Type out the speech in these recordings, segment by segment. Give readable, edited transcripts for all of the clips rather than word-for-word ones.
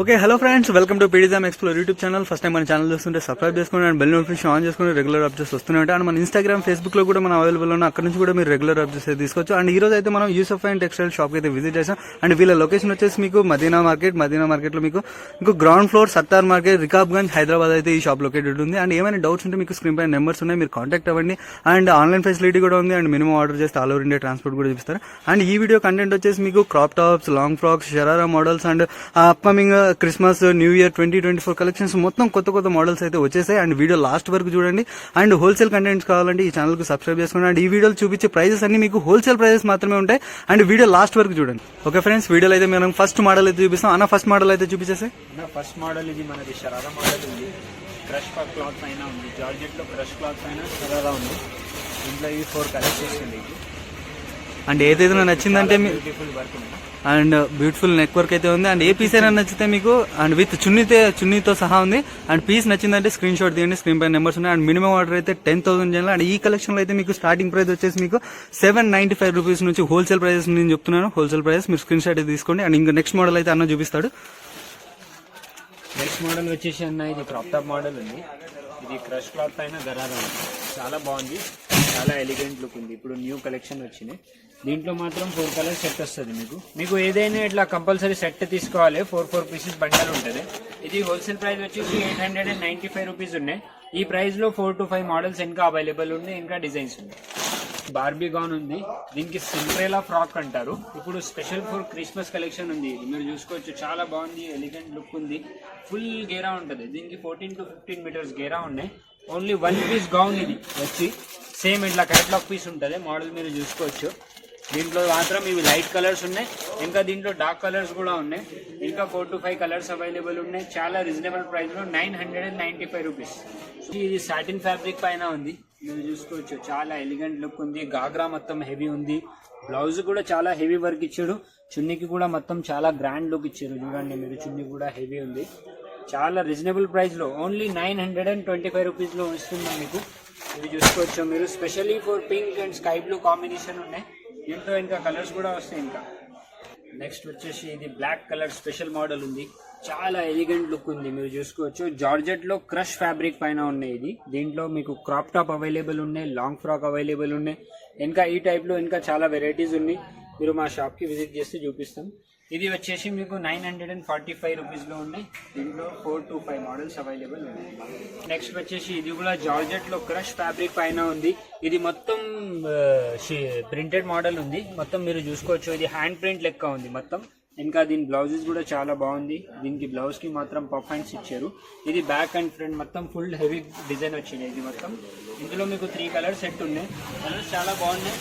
Okay hello friends, welcome to పీడిజామ్ explore YouTube channel. First time మన channel చూస్తుంటే subscribe చేసుకుని అండ్ బెల్ నోటిఫికేషన్ ఆన్ చేసుకుని regular updates వస్తూనే ఉంటాయి. అండ్ మన ఇన్స్టాగ్రామ్, ఫేస్బుక్ లో కూడా మనం అవైలబుల్ ఉన్న అక్కడ నుంచి కూడా మీరు రెగ్యులర్ అప్డేట్స్ అయితే తీసుకోవచ్చు. అండ్ ఈ రోజు అయితే మనం యూసఫ్ అండ్ టెక్స్టైల్ షాప్ అయితే విజిట్ చేసాం. అండ్ వీళ్ళ లొకేషన్ వచ్చేసి మీకు మదీనా మార్కెట్ లో మీకు ground floor Sattar market, Rikabganj, Hyderabad అయితే ఈ షాప్ లొకేటెడ్ ఉంది. అండ్ ఏమైనా డౌట్స్ ఉంటే మీకు స్క్రీన్ పైన నెంబర్స్ ఉన్నాయి, మీరు కాంటాక్ట్ అవ్వండి. అండ్ ఆన్లైన్ ఫెసిలిటీ కూడా ఉంది. అండ్ మినిమం ఆర్డర్ చేస్తే ఆల్ ఓవర్ ఇండియా ట్రాన్స్పోర్ట్ కూడా చూపిస్తారు. అండ్ ఈ వీడియో కంటెంట్ వచ్చేసి మీకు crop tops, long frocks, sharara models and upcoming Christmas, new year 2024 collections మొత్తం కొత్త మోడల్స్ అయితే వచ్చేసాయి. అండ్ వీడియో లాస్ట్ వరకు చూడండి. అండ్ హోల్సేల్ కంటెంట్స్ కావాలంటే ఈ ఛానల్ కు సబ్స్క్రైబ్ చేసుకోండి. అండ్ ఈ వీడియోలో చూపించే ప్రైజెస్ అన్ని మీకు హోల్సేల్ ప్రైజెస్ మాత్రమే ఉంటాయి. అండ్ వీడియో లాస్ట్ వరకు చూడండి. ఓకే ఫ్రెండ్స్, వీడియోలో అయితే మనం ఫస్ట్ మోడల్ అయితే చూపిస్తాం. అన్న ఫస్ట్ మోడల్ అయితే చూపించేసి. ఫస్ట్ మోడల్ ఇది మనది షరారా మోడల్ ఉంది. క్రష్ క్లాత్ పైన ఉంది, జార్జెట్ లో క్రష్ క్లాత్ పైన షరారా ఉంది. ఇంట్లో ఈ 4 కలర్స్ వస్తుంది. అండ్ ఏదైతే నచ్చిందంటే బ్యూటిఫుల్ వర్క్ ఉంది అండ్ బ్యూటిఫుల్ నెక్ వర్క్ అయితే ఉంది. అండ్ ఏ పీస్ అయినా నచ్చితే మీకు అండ్ విత్ చున్నీతో సహా ఉంది. అండ్ పీస్ నచ్చిందంటే స్క్రీన్ షాట్ తీయండి, స్క్రీన్ పైన నెంబర్స్ ఉన్నాయి. అండ్ మినిమం ఆర్డర్ అయితే 10,000 చేయాలి. అండ్ ఈ కలెక్షన్ లో అయితే మీకు స్టార్టింగ్ ప్రైస్ వచ్చేసి మీకు 795 రూపీస్ నుంచి హోల్సేల్ ప్రైజెస్ నేను చెప్తున్నాను. హోల్సేల్ ప్రైస్ మీరు స్క్రీన్ షాట్ అయితే తీసుకోండి. అండ్ ఇంకా నెక్స్ట్ మోడల్ అయితే అన్న చూపిస్తాడు. నెక్స్ట్ మోడల్ వచ్చేసి అన్న ఇది క్రాప్ టాప్ మోడల్ ఉంది. ఇది క్రష్ క్లాత్ పైన గరారా ఉంది. చాలా బాగుంది, చాలా ఎలిగెంట్ లుక్ ఉంది. ఇప్పుడు న్యూ కలెక్షన్ వచ్చినాయి. దీంట్లో మాత్రం 4 కలర్ సెట్ వస్తుంది. మీకు ఏదైనా ఇట్లా కంపల్సరీ సెట్ తీసుకోవాలి. 4 పీసెస్ బండల్ ఉంటుంది. ఇది హోల్సేల్ ప్రైస్ వచ్చేసి 895 రూపీస్ ఉన్నాయి. ఈ ప్రైస్ లో 4 to 5 మోడల్స్ ఇంకా అవైలబుల్ ఉన్నాయి, ఇంకా డిజైన్స్ ఉన్నాయి. బార్బీ గౌన్ ఉంది, దీనికి సిండ్రెల్లా ఫ్రాక్ అంటారు. ఇప్పుడు స్పెషల్ ఫర్ క్రిస్మస్ కలెక్షన్ ఉంది. ఇది మీరు చూసుకోవచ్చు, చాలా బాగుంది, ఎలిగెంట్ లుక్ ఉంది. ఫుల్ గేరా ఉంటుంది. దీనికి 14 to 15 మీటర్స్ గేరా ఉన్నాయి. ఓన్లీ 1 పీస్ గౌన్ ఇది వచ్చి సేమ్ ఇట్లా క్యాటలాగ్ పీస్ ఉంటుంది. మోడల్ మీరు చూసుకోవచ్చు. దీంట్లో మాత్రం ఇవి లైట్ కలర్స్ ఉన్నాయి, ఇంకా దీంట్లో డార్క్ కలర్స్ కూడా ఉన్నాయి. ఇంకా 4 to 5 కలర్స్ అవైలబుల్ ఉన్నాయి. చాలా రీజనబుల్ ప్రైస్ లో 995 రూపీస్. ఇది సాటిన్ ఫ్యాబ్రిక్ పైన ఉంది, మీరు చూసుకోవచ్చు. చాలా ఎలిగెంట్ లుక్ ఉంది. గాగ్రా మొత్తం హెవీ ఉంది. బ్లౌజ్ కూడా చాలా హెవీ వర్క్ ఇచ్చాడు. చున్నీకి కూడా మొత్తం చాలా గ్రాండ్ లుక్ ఇచ్చారు. చూడండి మీరు, చున్నీ కూడా హెవీ ఉంది. చాలా రీజనబుల్ ప్రైస్ లో ఓన్లీ 925 రూపీస్ లో ఇస్తున్నాం మీకు. ఇది చూసుకోవచ్చు మీరు. Specially for pink and sky blue combination ఉన్నాయి. దీంట్లో ఇంకా కలర్స్ కూడా వస్తాయి. ఇంకా నెక్స్ట్ వచ్చేసి ఇది బ్లాక్ కలర్ స్పెషల్ మోడల్ ఉంది. చాలా ఎలిగెంట్ లుక్ ఉంది, మీరు చూసుకోవచ్చు. జార్జెట్ లో క్రష్ ఫ్యాబ్రిక్ పైన ఉన్నాయి. ఇది దీంట్లో మీకు క్రాప్ టాప్ అవైలబుల్ ఉన్నాయి, లాంగ్ ఫ్రాక్ అవైలబుల్ ఉన్నాయి. ఇంకా ఈ టైప్ లో ఇంకా చాలా వెరైటీస్ ఉన్నాయి. మీరు మా షాప్ కి విజిట్ చేస్తే చూపిస్తాం. ఇది వచ్చేసి మీకు 945 రూపీస్ లో ఉన్నాయి. దీంట్లో 4 to 5 మోడల్స్ అవైలబుల్ ఉన్నాయి. నెక్స్ట్ వచ్చేసి ఇది కూడా జార్జెట్ లో క్రష్ ఫ్యాబ్రిక్ పైన ఉంది. ఇది మొత్తం ప్రింటెడ్ మోడల్ ఉంది. మొత్తం మీరు చూసుకోవచ్చు, ఇది హ్యాండ్ ప్రింట్ లెక్క ఉంది మొత్తం. ఇంకా దీని బ్లౌజెస్ కూడా చాలా బాగుంది. దీనికి బ్లౌజ్ కి మాత్రం పఫ్ హ్యాండ్స్ ఇచ్చారు. ఇది బ్యాక్ అండ్ ఫ్రంట్ మొత్తం ఫుల్ హెవీ డిజైన్ వచ్చింది. ఇది మొత్తం ఇందులో మీకు 3 కలర్స్ సెట్ ఉన్నాయి. కలర్స్ చాలా బాగున్నాయి.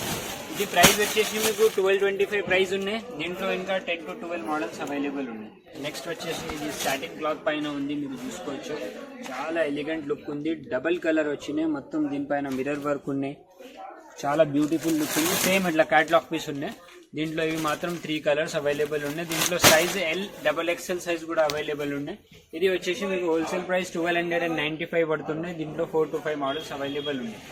ఇది ప్రైస్ వచ్చేసి మీకు 1225 ప్రైస్ ఉన్నాయి. దీంట్లో ఇంకా 10 to 12 మోడల్స్ అవైలబుల్ ఉన్నాయి. నెక్స్ట్ వచ్చేసి ఇది సాటిన్ క్లాత్ పైన ఉంది, మీరు చూసుకోవచ్చు. చాలా ఎలిగెంట్ లుక్ ఉంది. డబల్ కలర్ వచ్చినాయి. మొత్తం దీనిపైన మిర్రర్ వర్క్ ఉన్నాయి. చాలా బ్యూటిఫుల్ లుక్ ఉంది. సేమ్ ఇట్లా క్యాటలాగ్ పీస్ ఉన్నాయి. దీంట్లో ఇవి మాత్రం 3 కలర్స్ అవైలబుల్ ఉన్నాయి. దీంట్లో సైజ్ L, XXL సైజ్ కూడా అవైలబుల్ ఉన్నాయి. ఇది వచ్చేసి మీకు హోల్సేల్ ప్రైస్ 1295 పడుతున్నాయి. దీంట్లో 4 to 5 మోడల్స్ అవైలబుల్ ఉన్నాయి.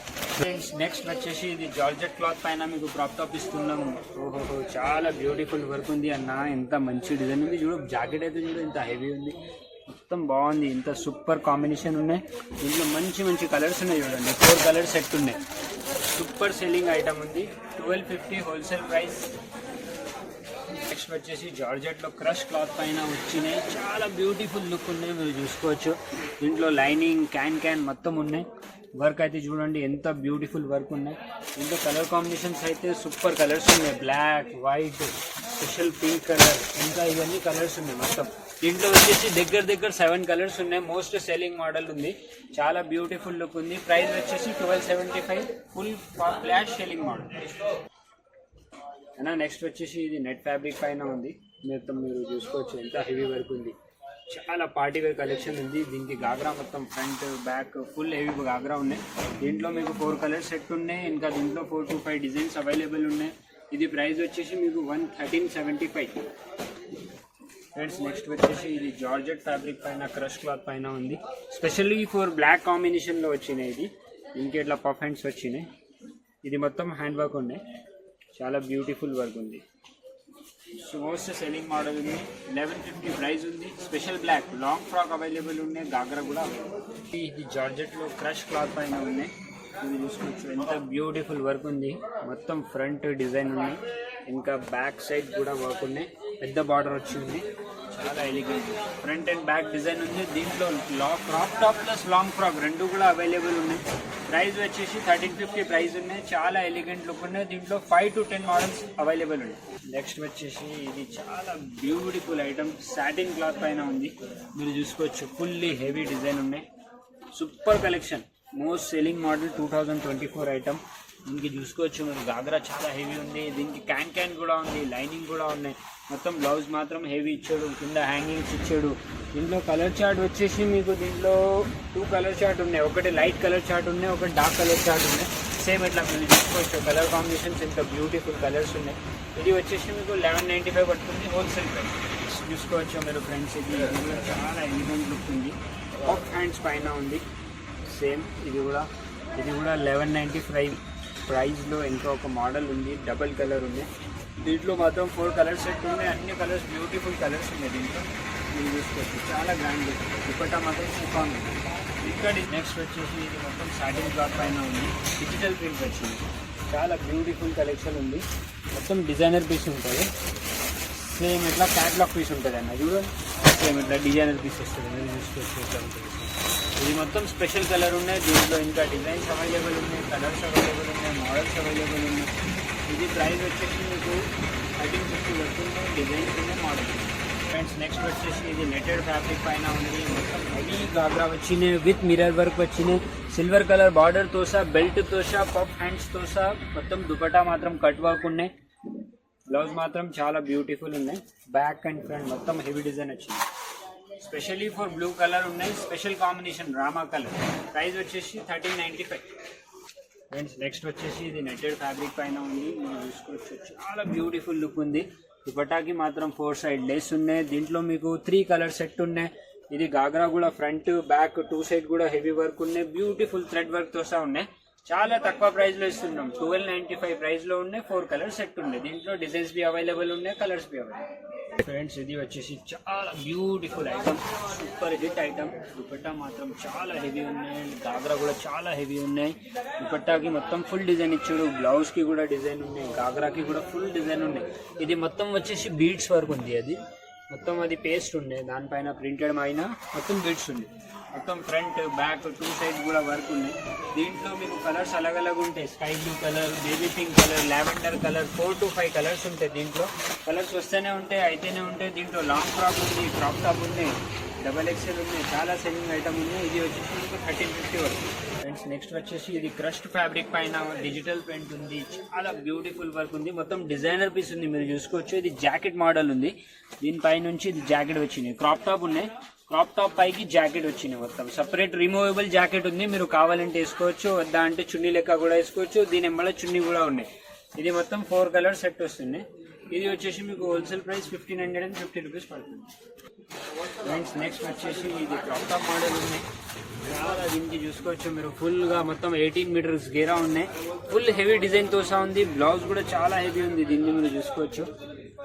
నెక్స్ట్ వచ్చేసి ఇది జార్జెట్ క్లాత్ పైన మీకు క్రాప్ టాప్ ఇస్తున్నాము. ఓహో, చాలా బ్యూటిఫుల్ వర్క్ ఉంది అన్న. ఎంత మంచి డిజైన్ ఉంది చూడు. జాకెట్ అయితే చూడు, ఎంత హెవీ ఉంది. మొత్తం బాగుంది. ఇంత సూపర్ కాంబినేషన్ ఉన్నాయి. దీంట్లో మంచి కలర్స్ ఉన్నాయి. చూడండి, 4 కలర్స్ సెట్ ఉన్నాయి. సూపర్ సెల్లింగ్ ఐటమ్ ఉంది. 1250 హోల్సేల్ ప్రైస్. నెక్స్ట్ వచ్చేసి జార్జెట్ లో క్రష్ క్లాత్ పైన వచ్చినాయి. చాలా బ్యూటిఫుల్ లుక్ ఉన్నాయి, మీరు చూసుకోవచ్చు. దీంట్లో లైనింగ్, క్యాన్ మొత్తం ఉన్నాయి. వర్క్ అయితే చూడండి, ఎంత బ్యూటిఫుల్ వర్క్ ఉన్నాయి. దీంట్లో కలర్ కాంబినేషన్స్ అయితే సూపర్ కలర్స్ ఉన్నాయి. Black, white, special pink colour, ఇంకా ఇవన్నీ కలర్స్ ఉన్నాయి మొత్తం. దీంట్లో వచ్చేసి దగ్గర 7 కలర్స్ ఉన్నాయి. మోస్ట్ సెల్లింగ్ మోడల్ ఉంది. చాలా బ్యూటిఫుల్ లుక్ ఉంది. ప్రైస్ వచ్చేసి 1275 full flash selling model. Next వచ్చేసి ఇది నెట్ ఫ్యాబ్రిక్ పైన ఉంది. మొత్తం మీరు చూసుకోవచ్చు, ఎంత హెవీ వర్క్ ఉంది. చాలా పార్టీ వేర్ కలెక్షన్ ఉంది. దీనికి గాగ్రా మొత్తం front back full heavy ghagra ఉన్నాయి. దీంట్లో మీకు 4 కలర్ సెట్ ఉన్నాయి. ఇంకా దీంట్లో 4 to 5 డిజైన్స్ అవైలబుల్ ఉన్నాయి. ఇది ప్రైస్ వచ్చేసి మీకు 1375 ఫ్రెండ్స్. నెక్స్ట్ వచ్చేసి ఇది జార్జెట్ ఫ్యాబ్రిక్ పైన క్రష్ క్లాత్ పైన ఉంది. స్పెషల్లీ ఫర్ బ్లాక్ కాంబినేషన్లో వచ్చినాయి. ఇది దీనికి ఇట్లా పఫ్ హ్యాండ్స్ వచ్చినాయి. ఇది మొత్తం హ్యాండ్ వర్క్ ఉన్నాయి. చాలా బ్యూటిఫుల్ వర్క్ ఉంది. మోస్ట్ సెల్లింగ్ మోడల్ ఉంది. 1150 ప్రైస్ ఉంది. Special black long frock available ఉన్నాయి. గాగ్రా కూడా అవైలబుల్. ఇది జార్జెట్ లో క్రష్ క్లాత్ పైన ఉన్నాయి. ఇది చూసుకోవచ్చు ఎంత బ్యూటిఫుల్ వర్క్ ఉంది. మొత్తం ఫ్రంట్ డిజైన్ ఉన్నాయి, ఇంకా బ్యాక్ సైడ్ కూడా వర్క్ ఉన్నాయి. పెద్ద బార్డర్ వచ్చి ఉంది, చాలా elegant. Front and back design ఉంది. దీంట్లో crop top plus long frock రెండు కూడా అవైలబుల్ ఉన్నాయి. ప్రైస్ వచ్చేసి 1350 ప్రైస్ ఉన్నాయి. చాలా ఎలిగెంట్ లుక్ ఉన్నాయి. దీంట్లో 5 to 10 మోడల్స్ అవైలబుల్ ఉన్నాయి. నెక్స్ట్ వచ్చేసి ఇది చాలా బ్యూటిఫుల్ ఐటమ్, సాటిన్ క్లాత్ పైన ఉంది. మీరు చూసుకోవచ్చు ఫుల్లీ హెవీ డిజైన్ ఉన్నాయి. Super collection, most selling model 2024 item. దీనికి చూసుకోవచ్చు మీరు గాగ్రా చాలా హెవీ ఉంది. దీనికి క్యాన్ కూడా ఉంది, లైనింగ్ కూడా ఉన్నాయి. మొత్తం బ్లౌజ్ మాత్రం హెవీ ఇచ్చాడు, కింద హ్యాంగింగ్స్ ఇచ్చాడు. దీంట్లో కలర్ చార్ట్ వచ్చేసి మీకు దీంట్లో 2 కలర్ చార్ట్ ఉన్నాయి. ఒకటి లైట్ కలర్ చార్ట్ ఉన్నాయి, ఒకటి డార్క్ కలర్ చార్ట్ ఉన్నాయి. సేమ్ ఇట్లా మీరు చూసుకోవచ్చు కలర్ కాంబినేషన్స్ ఎంత బ్యూటిఫుల్ కలర్స్ ఉన్నాయి. ఇది వచ్చేసి మీకు 1195 పడుతుంది హోల్సేల్ ప్రైస్. చూసుకోవచ్చు మీరు ఫ్రెండ్స్, ఇది చాలా ఎలిగెంట్ లుక్ ఉంది. ఆఫ్ హ్యాండ్స్ పైన ఉంది. సేమ్ ఇది కూడా 1195 ప్రైస్లో ఇంకా ఒక మోడల్ ఉంది. డబల్ కలర్ ఉంది. దీంట్లో మాత్రం 4 కలర్ సెట్ ఉన్నాయి. అన్ని కలర్స్ బ్యూటిఫుల్ కలర్స్ ఉన్నాయి. దీంట్లో మీరు చూసుకోవచ్చు చాలా గ్రాండ్ దుపట్టా మాత్రం సూపర్ ఉంది. ఇక్కడ నెక్స్ట్ వచ్చేసి ఇది మొత్తం సాటిన్ క్లాత్ పైన ఉంది. డిజిటల్ ప్రింట్ వచ్చింది. చాలా బ్యూటిఫుల్ కలెక్షన్ ఉంది. మొత్తం డిజైనర్ పీస్ ఉంటుంది. సేమ్ ఇట్లా క్యాట్లాగ్ పీస్ ఉంటుంది అన్న చూడండి. సేమ్ ఇట్లా డిజైనర్ పీస్ వస్తుంది. మీరు చూసుకోవచ్చు ఇట్లా ఉంటుంది. ఇది మొత్తం స్పెషల్ కలర్ ఉన్నాయి. దీంట్లో ఇంకా డిజైన్స్ అవైలబుల్ ఉన్నాయి, కలర్స్ అవైలబుల్ ఉన్నాయి, మోడల్స్ అవైలబుల్ ఉన్నాయి. ఇది ప్రైస్ వచ్చేసి మీకు 1350 పడుతుంది. డిజైన్స్ ఉన్నాయి, మోడల్. ఫ్రెండ్స్ నెక్స్ట్ వచ్చేసి ఇది నెటెడ్ ఫ్యాబ్రిక్ పైన ఉంది. మొత్తం హెవీ గాగ్రా వచ్చినాయి విత్ మిర్రర్ వర్క్ వచ్చినాయి. సిల్వర్ కలర్ బార్డర్ తోసా, బెల్ట్ తోసా, పఫ్ హ్యాండ్స్ తోసా మొత్తం దుపట్టా మాత్రం కట్ వర్క్ ఉన్నాయి. బ్లౌజ్ మాత్రం చాలా బ్యూటిఫుల్ ఉన్నాయి. బ్యాక్ అండ్ ఫ్రంట్ మొత్తం హెవీ డిజైన్ వచ్చింది. స్పెషల్లీ ఫర్ బ్లూ కలర్ ఉన్నాయి. Special combination Rama colour. Price వచ్చేసి 1395. ఫ్రెండ్స్ నెక్స్ట్ వచ్చేసి ఇది నెటెడ్ ఫ్యాబ్రిక్ పైన ఉంది. మీరు చూసుకోవచ్చు చాలా బ్యూటిఫుల్ లుక్ ఉంది. దుపట్టాకి మాత్రం 4 సైడ్ లేస్ ఉన్నాయి. దీంట్లో మీకు 3 కలర్ సెట్ ఉన్నాయి. ఇది గాగ్రా కూడా ఫ్రంట్ బ్యాక్ 2 సైడ్ కూడా హెవీ వర్క్ ఉన్నాయి. బ్యూటిఫుల్ థ్రెడ్ వర్క్ తోసా ఉన్నాయి. చాలా తక్కువ ప్రైస్ లో ఇస్తున్నాం. 1295 ప్రైస్ లో ఉన్నాయి. 4 కలర్ సెట్ ఉన్నాయి. దీంట్లో డిజైన్స్ బి అవైలబుల్ ఉన్నాయి, కలర్స్ బి అవైలబుల్. ఫ్రెండ్స్ ఇది వచ్చేసి చాలా beautiful item, super hit item. Dupatta మాత్రం చాలా హెవీ ఉన్నాయి. గాగ్రా కూడా చాలా హెవీ ఉన్నాయి. దుపట్టాకి మొత్తం ఫుల్ డిజైన్ ఇచ్చాడు. బ్లౌజ్ కి కూడా డిజైన్ ఉన్నాయి. గాగ్రాకి కూడా ఫుల్ డిజైన్ ఉన్నాయి. ఇది మొత్తం వచ్చేసి బీడ్స్ వర్క్ ఉంది. అది మొత్తం అది పేస్ట్ ఉండే, దానిపైన ప్రింటెడ్ పైన మొత్తం బీడ్స్ ఉంది. మొత్తం ఫ్రంట్ బ్యాక్ 2 సైడ్ కూడా వర్క్ ఉన్నాయి. దీంట్లో మీకు కలర్స్ అలగ్ ఉంటాయి. Sky blue colour, baby pink colour, lavender colour, 4 to 5 colours ఉంటాయి. దీంట్లో కలర్స్ వస్తూనే ఉంటాయి, అయితేనే ఉంటాయి. దీంట్లో లాంగ్ ఫ్రాక్ ఉంది, క్రాప్ టాప్ ఉన్నాయి, డబల్ ఎక్సెల్ ఉన్నాయి. చాలా సెల్లింగ్ ఐటమ్ ఉన్నాయి. ఇది వచ్చేసి మీకు 1350 వరకు. ఫ్రెండ్స్ నెక్స్ట్ వచ్చేసి ఇది క్రష్డ్ ఫ్యాబ్రిక్ పైన డిజిటల్ ప్రింట్ ఉంది. చాలా బ్యూటిఫుల్ వర్క్ ఉంది. మొత్తం డిజైనర్ పీస్ ఉంది. మీరు చూసుకోవచ్చు ఇది జాకెట్ మోడల్ ఉంది. దీనిపై నుంచి ఇది జాకెట్ వచ్చింది. క్రాప్ టాప్ ఉన్నాయి. క్రాప్ టాప్ పైకి జాకెట్ వచ్చింది. మొత్తం సపరేట్ రిమూవబుల్ జాకెట్ ఉంది. మీరు కావాలంటే వేసుకోవచ్చు, వద్దా అంటే చున్నీ లెక్క కూడా వేసుకోవచ్చు. దీని ఎంబడ చున్నీ కూడా ఉన్నాయి. ఇది మొత్తం 4 కలర్ సెట్ వస్తుంది. ఇది వచ్చేసి మీకు హోల్సేల్ ప్రైస్ 1550 రూపీస్ పడుతుంది. ఫ్రెండ్స్ నెక్స్ట్ వచ్చేసి ఇది క్రాప్ టాప్ మోడల్ ఉంది. చాలా దీనికి చూసుకోవచ్చు మీరు ఫుల్గా మొత్తం 18 మీటర్స్ గేరా ఉన్నాయి. ఫుల్ హెవీ డిజైన్ తోసా ఉంది. బ్లౌజ్ కూడా చాలా హెవీ ఉంది. దీన్ని మీరు చూసుకోవచ్చు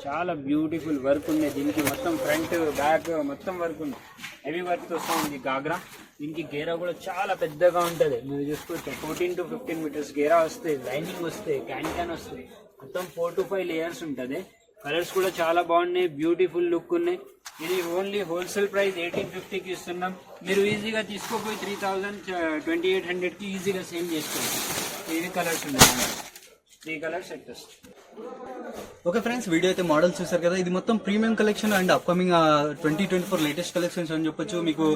చాలా బ్యూటిఫుల్ వర్క్ ఉన్నాయి. దీనికి మొత్తం ఫ్రంట్ బ్యాక్ మొత్తం వర్క్ ఉంది. హెవీ వర్క్ తోసా ఉంది గాగ్రా. దీనికి గేరా కూడా చాలా పెద్దగా ఉంటుంది. మీరు చూసుకోవచ్చు 14 to 15 మీటర్స్ గేరా వస్తాయి. లైనింగ్ వస్తాయి, క్యాన్ వస్తాయి. మొత్తం 4 to 5 లేయర్స్ ఉంటుంది. కలర్స్ కూడా చాలా బాగున్నాయి. బ్యూటిఫుల్ లుక్ ఉన్నాయి. ఇది ఓన్లీ హోల్సేల్ ప్రైస్ 1850కి ఇస్తున్నాం. మీరు ఈజీగా తీసుకోపోయి 2800కి ఈజీగా సేల్ చేసుకోవచ్చు. ఇవి కలర్స్ ఉన్నాయి. 3 కలర్స్ సెట్ వస్తాయి. ఓకే ఫ్రెండ్స్, వీడియో అయితే మోడల్స్ చూసారు కదా. ఇది మొత్తం premium collection and upcoming 2024 latest collections అని చెప్పొచ్చు. మీకు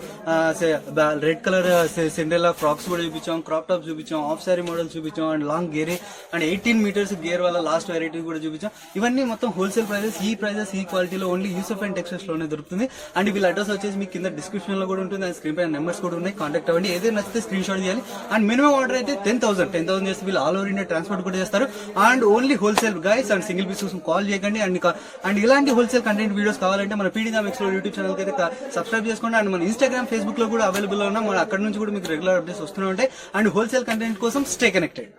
రెడ్ కలర్ సిండ్రెల్లా ఫ్రాక్స్ కూడా చూపించాం, క్రాప్ టాప్స్ చూపించాం, ఆఫ్ సారీ మోడల్స్ చూపించాం, అండ్ లాంగ్ గేరే అండ్ 18 మీటర్స్ గేర్ వల్ల లాస్ట్ వెరైటీ కూడా చూపించాం. ఇవన్నీ మొత్తం హోల్సేల్ ప్రైజెస్. ఈ ప్రైజెస్ ఈ క్వాలిటీలో ఓన్లీ యూసఫ్ అండ్ టెక్స్టైల్స్ లోనే దొరుకుతుంది. అండ్ వీళ్ళ అడ్రస్ వచ్చేసి మీకు కింద డిస్క్రిప్షన్ లో కూడా ఉంటుంది. అండ్ స్క్రీన్ పైన నెంబర్స్ కూడా ఉన్నాయి. కాంటాక్ట్ అవ్వండి. ఏదైనా నచ్చితే స్క్రీన్ షాట్ చేయాలి. అండ్ మినిమం ఆర్డర్ అయితే 10,000 చేస్తే వీళ్ళు ఆల్ ఓవర్ ఇండియా ట్రాన్స్పోర్ట్ కూడా చేస్తారు. And only wholesale guys. And single piece call చేయకండి. అండ్ ఇలాంటి హోల్సేల్ కంటెంట్ వీడియోస్ కావాలంటే మన పీడీఎం ఎక్స్ప్లోర్ యూట్యూబ్ ఛానల్ కి అయితే సబ్స్క్రైబ్ చేసుకోండి. అండ్ మన ఇన్స్టాగ్రామ్, ఫేస్బుక్ లో కూడా అవైలబుల్ లో ఉన్నాం. మన అక్కడ నుంచి కూడా మీకు రెగ్యులర్ అప్డేట్స్ వస్తూనే ఉంటాయి. అండ్ హోల్సేల్ కంటెంట్ కోసం స్టే కనెక్టెడ్.